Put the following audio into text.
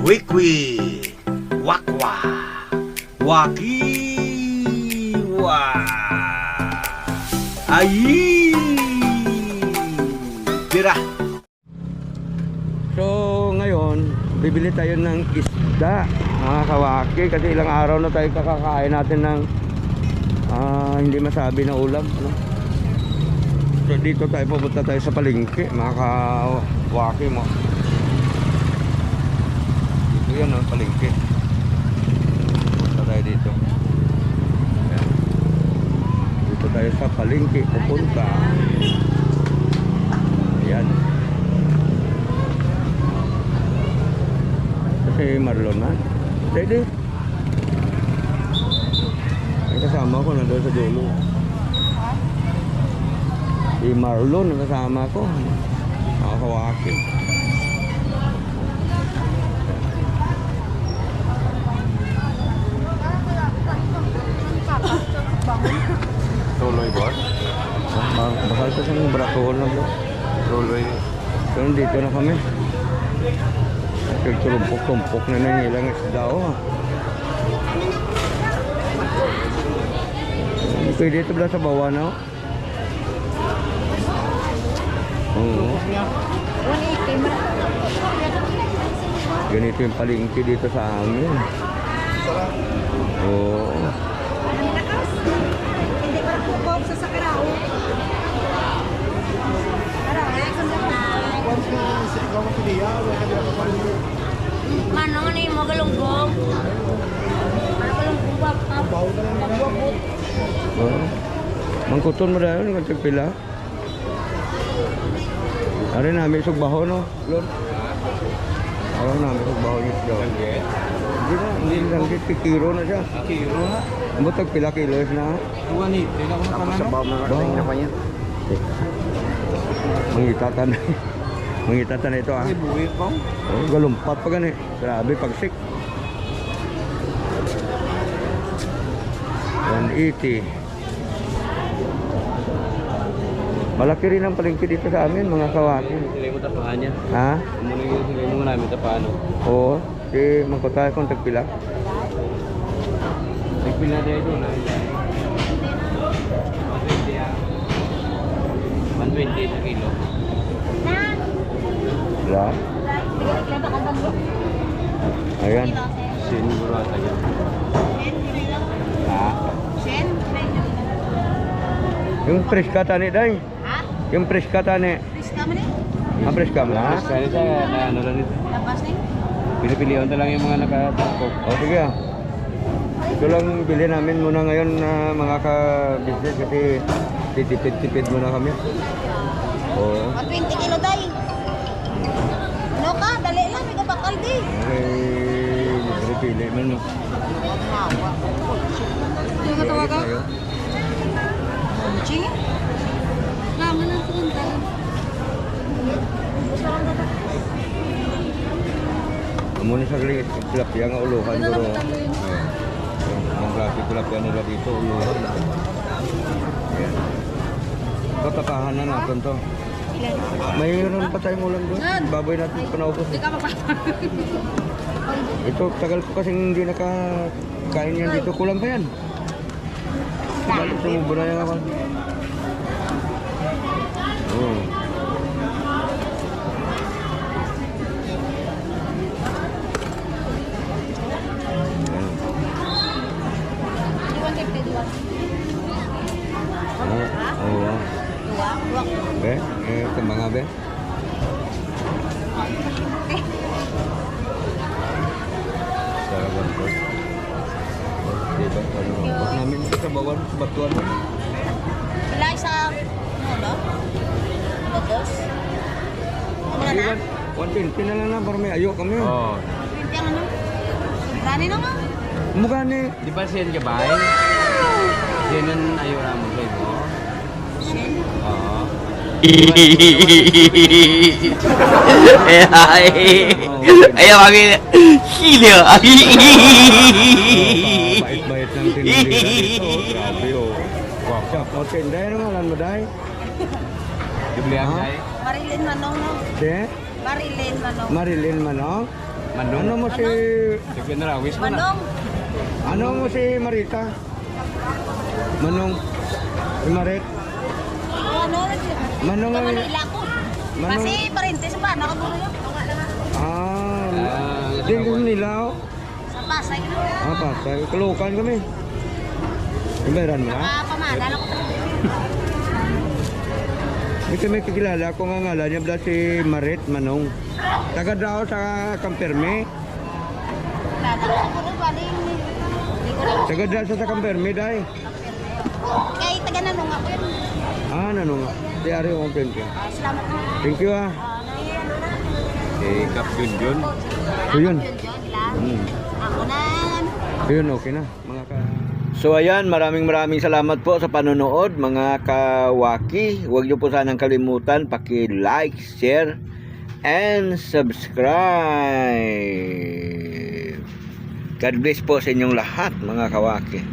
Wikwi, wakwa, wakiwa, ayi, tira. So ngayon, bibili tayo ng isda, mga kawaki, kasi ilang araw na tayo kakakain natin ng hindi masabi na ulam, ano? So dito tayo, pupunta tayo sa palengke, mga kawaki mo. Dito yan, oh, palengke. Pupunta tayo dito. Ayan. Dito tayo sa palengke, pupunta. Ayan. Kasi Marlon na. Ready? Ay kasama ko na doon sa dulo. Si Marlon ang kasama ko. Mga kawaki. Tuloy boss. Bakal ko sa mga brakol na bro. Tuloy. So dito na kami. Tumpok-tumpok na ng ilang isda, oh. Pwede ito ba sa bawah na, oh? Oo. Ganito yung palengke dito sa amin. Oo. Hindi para pupok sa sakarao. Manong ni mo galunggong. Ano galunggong ba? Pabubot. Oh. Mangkuton mo dahil ng pila. Ari namin sugbaho, no? Lord. Araw namin sugbaho niya daw. Hindi lang kilo na siya. Kilo na. Ang butag pila kilos na. Tuwan eh. Tingnan ko na Tapos sa pala. bawah mga na pa niya. Mangitatan. Mangitatan ito, ah. Ay, buwi pa. Oh, galumpat pa gani. Grabe pagsik. 180. Malaki rin ang palengke dito sa amin, mga kawaki. Silay mo tapahan niya. Ha? Muna yung silay mo namin tapahan. Oo. Si Mangkutay kung tagpila. Nagpila na ito na. 120 sa kilo. Wala. Ayan. Siniguro ata yan. Ha? Sen? Yung preska tani, day. Ha? Yung preska tani. Priska mo ni? Ang preska mo na? Kaya sa ano lang ito. Labas ni? Pinipilihan na lang yung mga nakatapok. O sige, ah. Ito lang bili namin muna ngayon na mga ka-business kasi titipid-tipid muna kami. Oo. 120 kilo day. Ano ka? Dali lang, may kabakal di. Okay, libre pili man, no? Yung katawa ka? Ching? Naman ang punta. Muna sa tilapia nga uluhan pero ang grabe tilapia nila dito uluhan. Ayan. Tatatahan na natin to. Mayroon pa tayong ulam doon. Baboy natin panaubos. Hindi ka mapatay. Ito tagal ko kasi hindi nakakain yan dito. Kulang pa yan. Balik sumubo na yan ako. Oh. Oo. Be, kembang abe. Salamat po. Dito, ano namin sa bawah batuan. Wala isa. Ano? Batos? Wala na? 120 na lang na para may ayo kami. Oo. 20 ang ano? Sobrani na nga. Mukha ni. Di ba siyan ka ba? Siyan ang ayaw naman kayo mo. Sen? Oo. Ayaw kami. Sino? Bait-bait ng tinulira dito. Grabe, oh. Wow. Okay, dahil ano nga lang mo, dahil? Jublihan Ha? tayo. Marilyn Manong no? De? Marilyn Manong. Marilyn Manong? Manong. Ano mo si... Sige na lang, wish mo na. Manong. Ano mo si Marita? Manong? Si Marit? Ano? Manong Ito ang... Manila ko. Manong- Kasi parintes ba? Nakaguro yun. Tingin nila oh. Sa Pasay. Pasay. Kalukan kami. Ibayaran mo na? Pamana lang ko. May kami kakilala ko nga ngalan niya bala si Marit Manong. Taga daw sa Kamperme. Lada ko siguro baling. Hindi ko lang. Taga daw sa Kamperme day. Kaya taga nanong ako yun. Ano nga? Di ari ko friend ko. Salamat na. Thank you ah. Si Kap Junjun. So yun. Yun. Ako na. Yun, okay na. Mga ka... So ayan, maraming salamat po sa panonood mga kawaki. Huwag niyo po sanang kalimutan paki-like, share, and subscribe. God bless po sa inyong lahat mga kawaki.